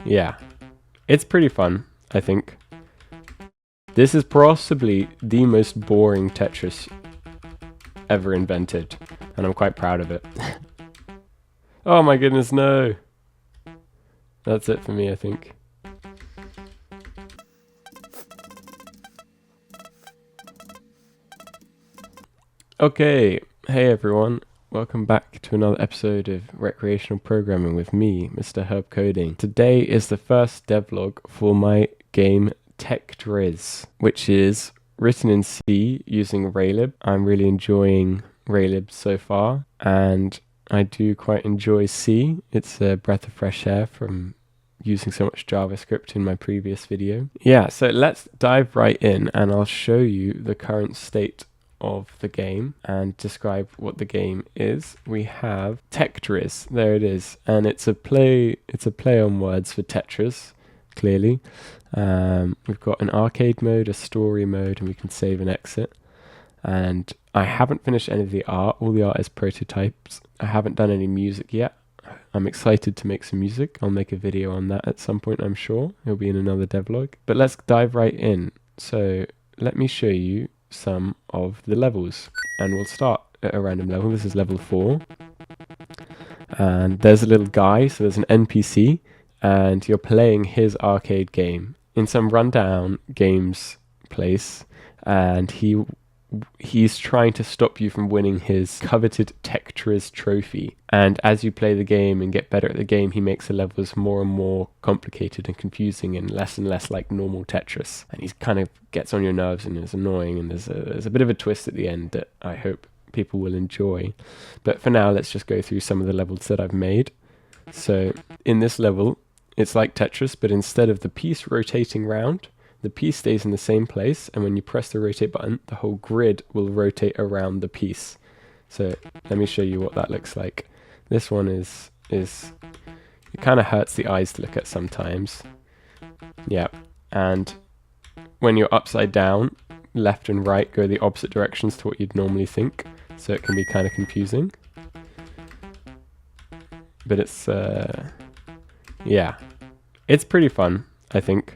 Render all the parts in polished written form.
Yeah, it's pretty fun, I think. This is possibly the most boring Tetris ever invented, and I'm quite proud of it. Oh my goodness, no! That's it for me, I think. Okay, hey everyone. Welcome back to another episode of Recreational Programming with me, Mr. Herb Coding. Today is the first devlog for my game TecKtrizz, which is written in C using Raylib. I'm really enjoying Raylib so far, and I do quite enjoy C. It's a breath of fresh air from using so much JavaScript in my previous video. Yeah, so let's dive right in and I'll show you the current state of the game and describe what the game is. We have TecKtrizz, there it is, and it's a play on words for Tetris, clearly. We've got an arcade mode, a story mode, and we can save and exit. And I haven't finished any of the art. All the art is prototypes. I haven't done any music yet. I'm excited to make some music. I'll make a video on that at some point, I'm sure. It'll be in another devlog. But let's dive right in. So let me show you some of the levels, and we'll start at a random level. This is level 4, and there's a little guy, so there's an NPC, and you're playing his arcade game in some rundown games place, and he's trying to stop you from winning his coveted TecKtrizz trophy. And as you play the game and get better at the game, he makes the levels more and more complicated and confusing and less like normal Tetris. And he kind of gets on your nerves and is annoying, and there's a bit of a twist at the end that I hope people will enjoy. But for now, let's just go through some of the levels that I've made. So in this level, it's like Tetris, but instead of the piece rotating round, the piece stays in the same place, and when you press the rotate button, the whole grid will rotate around the piece. So let me show you what that looks like. This one is it kind of hurts the eyes to look at sometimes. Yeah, and when you're upside down, left and right go the opposite directions to what you'd normally think, so it can be kind of confusing. But it's, yeah, it's pretty fun, I think.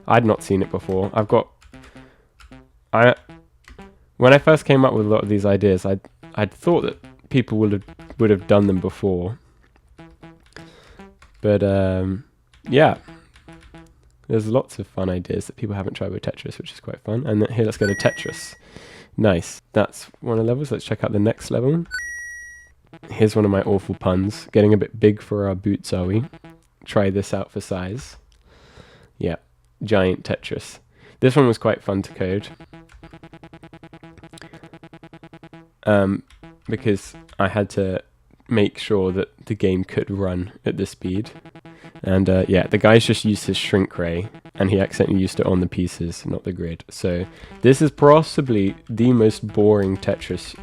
I'd not seen it before. When I first came up with a lot of these ideas, I'd thought that people would have done them before. But yeah, there's lots of fun ideas that people haven't tried with Tetris, which is quite fun. And here, let's go to Tetris. Nice. That's one of the levels. Let's check out the next level. Here's one of my awful puns. Getting a bit big for our boots, are we? Try this out for size. Yeah. Giant Tetris. This one was quite fun to code because I had to make sure that the game could run at this speed, and yeah, the guy's just used his shrink ray and he accidentally used it on the pieces, not the grid. So this is possibly the most boring Tetris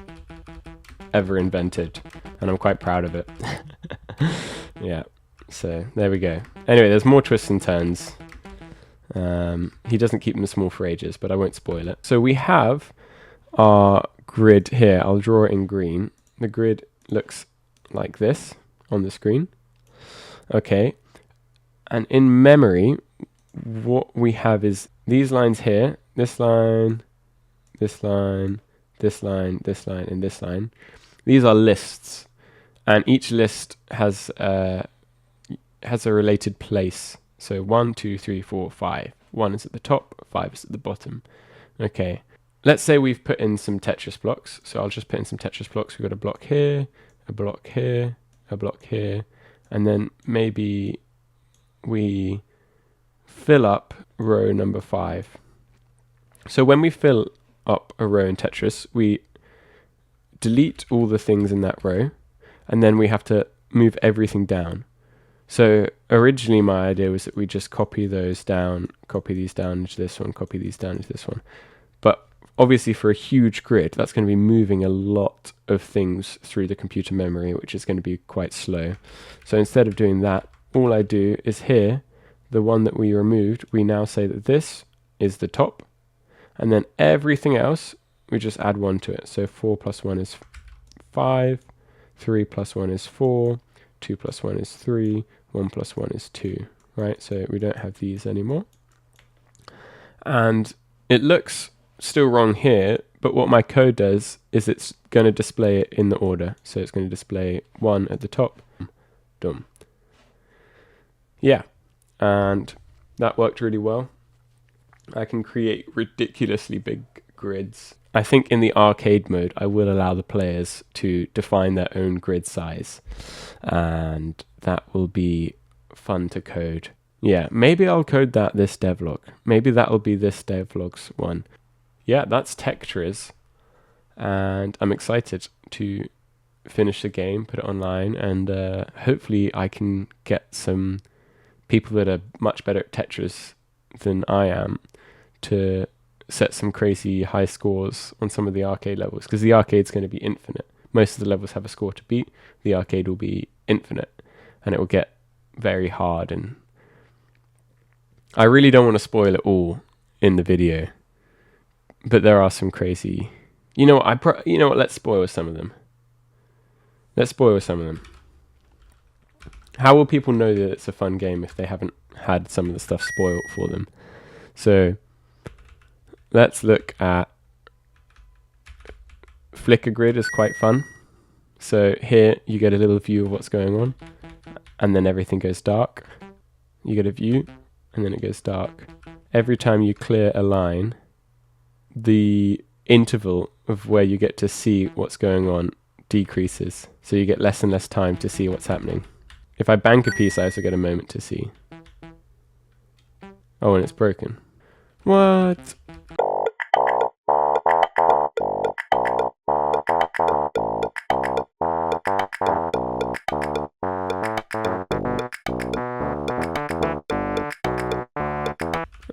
ever invented, and I'm quite proud of it. Yeah, so there we go. Anyway, there's more twists and turns. He doesn't keep them small for ages, but I won't spoil it. So we have our grid here. I'll draw it in green. The grid looks like this on the screen. Okay. And in memory, what we have is these lines here. This line, this line, this line, this line, and this line. These are lists. And each list has a related place. So 1, 2, 3, 4, 5. 1 is at the top, 5 is at the bottom. Okay, let's say we've put in some Tetris blocks. So I'll just put in some Tetris blocks. We've got a block here, a block here, a block here, and then maybe we fill up row number 5. So when we fill up a row in Tetris, we delete all the things in that row, and then we have to move everything down. So originally my idea was that we just copy those down, copy these down into this one, copy these down into this one. But obviously for a huge grid, that's going to be moving a lot of things through the computer memory, which is going to be quite slow. So instead of doing that, all I do is here, the one that we removed, we now say that this is the top, and then everything else, we just add 1 to it. So 4 plus 1 is 5, 3 plus 1 is 4, 2 plus 1 is 3, 1 plus 1 is 2. right? So we don't have these anymore. And it looks still wrong here, but what my code does is it's going to display it in the order. So it's going to display 1 at the top. Done. Yeah, and that worked really well. I can create ridiculously big grids. I think in the arcade mode, I will allow the players to define their own grid size, and that will be fun to code. Yeah, maybe I'll code that this devlog. Maybe that'll be this devlog's one. Yeah, that's TecKtrizz, and I'm excited to finish the game, put it online, and hopefully I can get some people that are much better at Tetris than I am to set some crazy high scores on some of the arcade levels, because the arcade's going to be infinite. Most of the levels have a score to beat. The arcade will be infinite, and it will get very hard. And I really don't want to spoil it all in the video, but there are some crazy. You know what? You know what? Let's spoil some of them. Let's spoil some of them. How will people know that it's a fun game if they haven't had some of the stuff spoiled for them? So let's look at flicker grid is quite fun. So here you get a little view of what's going on, and then everything goes dark. You get a view, and then it goes dark. Every time you clear a line, the interval of where you get to see what's going on decreases. So you get less and less time to see what's happening. If I bank a piece, I also get a moment to see. Oh, and it's broken. What?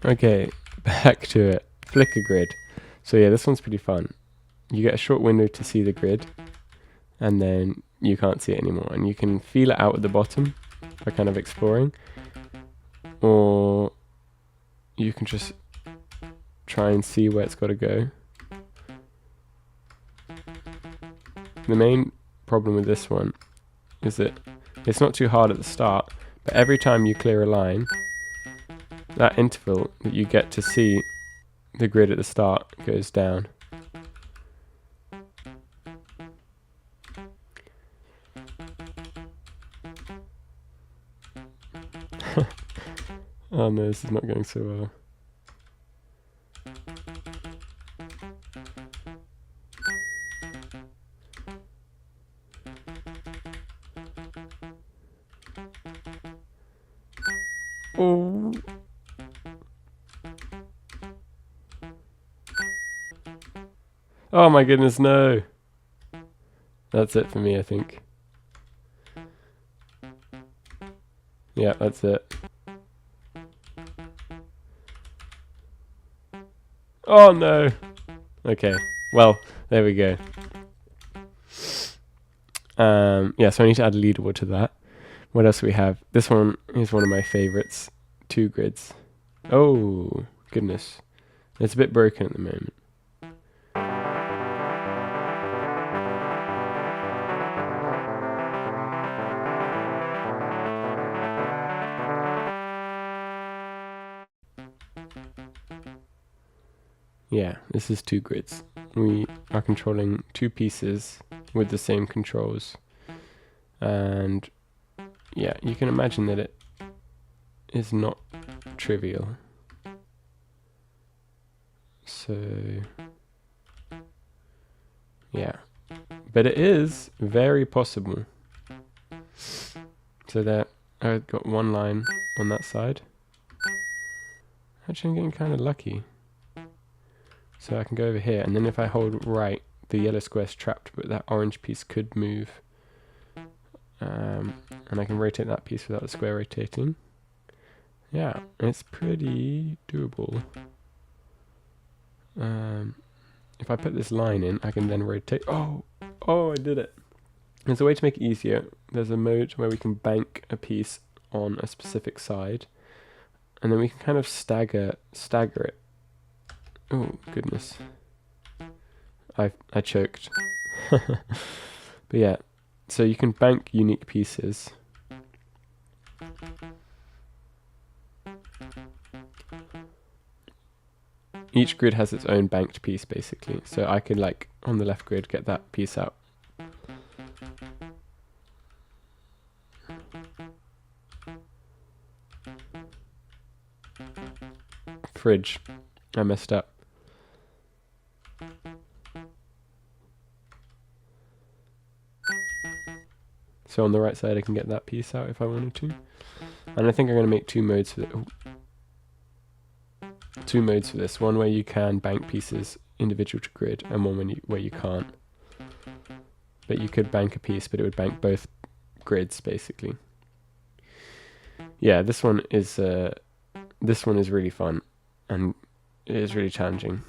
Okay, back to it. Flicker grid. So yeah, this one's pretty fun. You get a short window to see the grid, and then you can't see it anymore. And you can feel it out at the bottom by kind of exploring, or you can just try and see where it's got to go. The main problem with this one is that it's not too hard at the start, but every time you clear a line, that interval that you get to see the grid at the start goes down. Oh no, this is not going so well. Oh. Oh my goodness, no. That's it for me, I think. Yeah, that's it. Oh no. Okay, well, there we go. Yeah, so I need to add a leaderboard to that. What else do we have? This one is one of my favorites. 2 grids. Oh, goodness. It's a bit broken at the moment. Yeah, this is 2 grids. We are controlling 2 pieces with the same controls. And yeah, you can imagine that it is not trivial. So yeah, but it is very possible. So there, I've got 1 line on that side. Actually, I'm getting kind of lucky. So I can go over here, and then if I hold right, the yellow square's trapped, but that orange piece could move. And I can rotate that piece without the square rotating. Yeah, it's pretty doable. If I put this line in, I can then rotate. Oh, I did it. There's a way to make it easier. There's a mode where we can bank a piece on a specific side, and then we can kind of stagger it. Oh goodness, I choked. But yeah, so you can bank unique pieces, Each grid has its own banked piece, basically. So I could, like, on the left grid, get that piece out. Fridge. I messed up. So on the right side I can get that piece out if I wanted to. And I think I'm going to make two modes for two modes for this. One where you can bank pieces individual to grid, and one where you can't. But you could bank a piece, but it would bank both grids basically. Yeah, this one is really fun, and it is really challenging.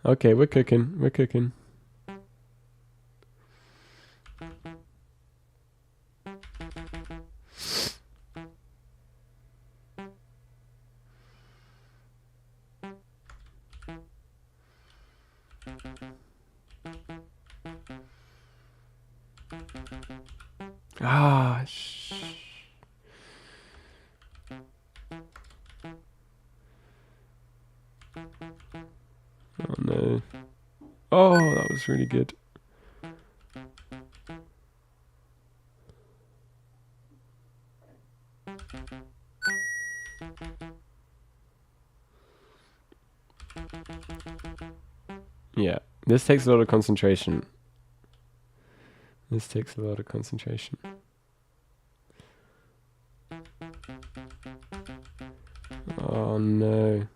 Okay, we're cooking. We're cooking. Ah, oh no. Oh, that was really good. Yeah, this takes a lot of concentration. This takes a lot of concentration. Oh no.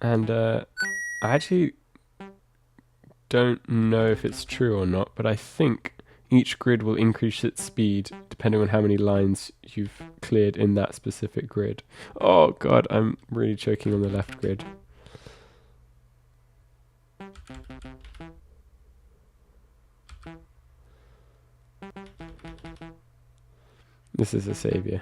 And I actually don't know if it's true or not, but I think each grid will increase its speed depending on how many lines you've cleared in that specific grid. Oh god, I'm really choking on the left grid. This is a savior.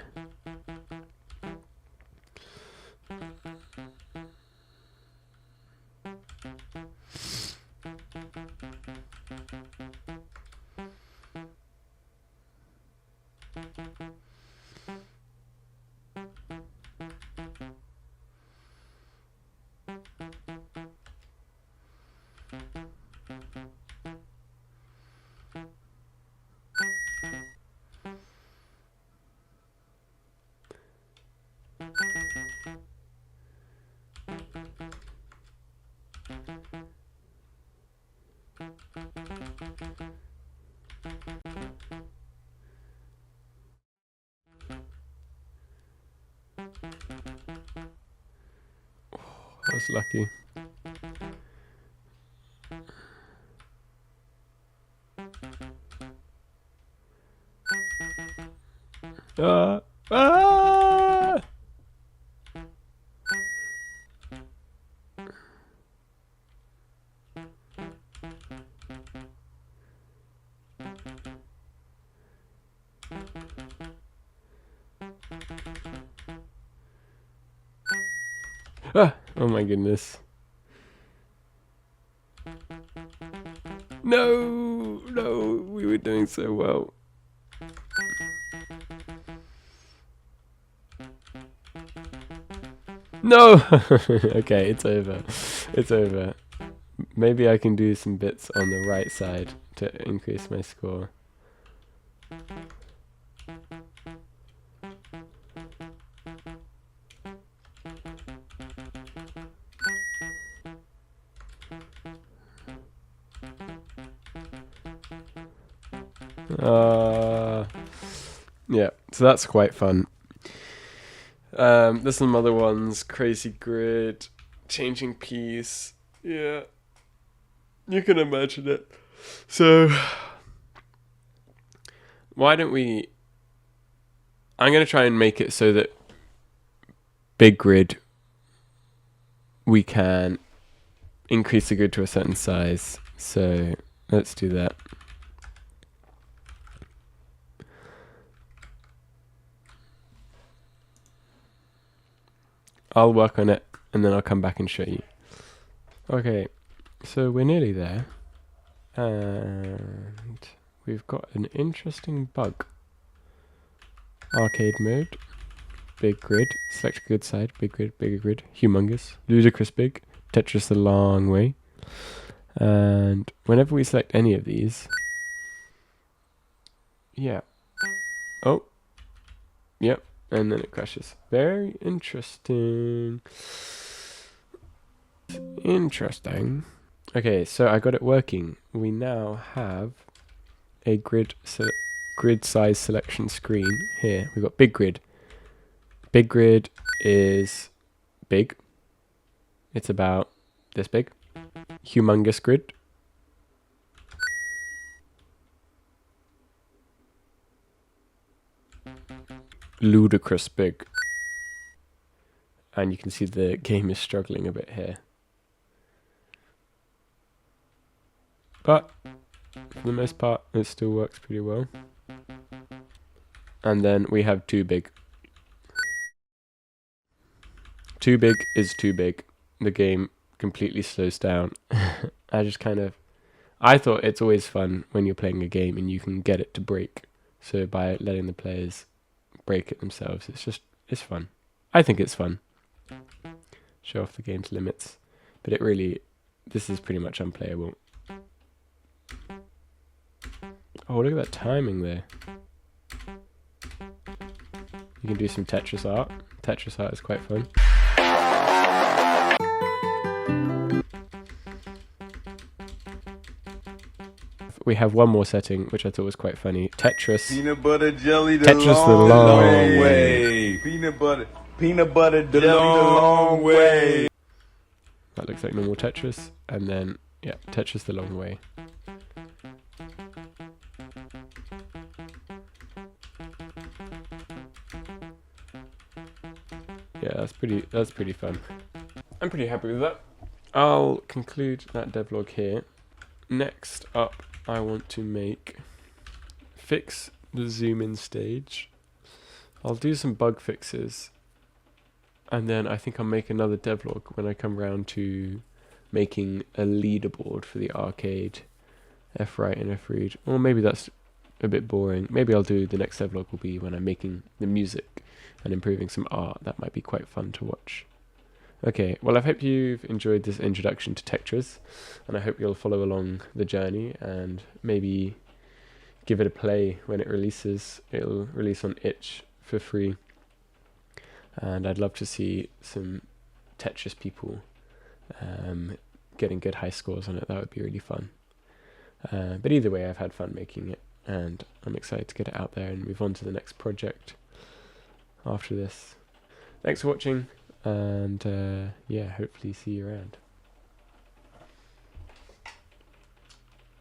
I was lucky. Ah! Ah! Oh my goodness. No! No! We were doing so well. No! Okay, it's over. It's over. Maybe I can do some bits on the right side to increase my score. Yeah, so that's quite fun. There's some other ones. Crazy grid, changing piece. Yeah, you can imagine it. So why don't we? I'm gonna try and make it so that big grid, we can increase the grid to a certain size. So let's do that. I'll work on it and then I'll come back and show you. Okay, so we're nearly there. And we've got an interesting bug. Arcade mode, big grid, select a good side, big grid, bigger grid, humongous, ludicrous big, Tetris the long way. And whenever we select any of these, yeah. Oh, yep, and then it crashes. Very interesting. Interesting. Okay, so I got it working. We now have a grid size selection screen here. We've got big grid. Big grid is big. It's about this big. Humongous grid. Ludicrous big. And you can see the game is struggling a bit here. But for the most part, it still works pretty well. And then we have too big. Too big is too big. The game completely slows down. I thought it's always fun when you're playing a game and you can get it to break. So by letting the players break it themselves, it's fun. I think it's fun. Show off the game's limits. But this is pretty much unplayable. Oh, look at that timing there. You can do some Tetris art. Tetris art is quite fun. We have one more setting, which I thought was quite funny. Tetris. Peanut butter jelly Tetris the long way. Peanut butter jelly the long way. That looks like normal Tetris. And then, yeah, Tetris the long way. Yeah, that's pretty fun. I'm pretty happy with that. I'll conclude that devlog here. Next up, I want to fix the zoom in stage. I'll do some bug fixes, and then I think I'll make another devlog when I come around to making a leaderboard for the arcade, F right and F read. Or maybe that's a bit boring. Maybe I'll do the next devlog will be when I'm making the music and improving some art. That might be quite fun to watch. Okay, well, I hope you've enjoyed this introduction to TecKtrizz, and I hope you'll follow along the journey and maybe give it a play when it releases. It'll release on itch for free, and I'd love to see some Tetris people getting good high scores on it. That would be really fun. But either way, I've had fun making it, and I'm excited to get it out there and move on to the next project after this. Thanks for watching. And yeah, hopefully see you around.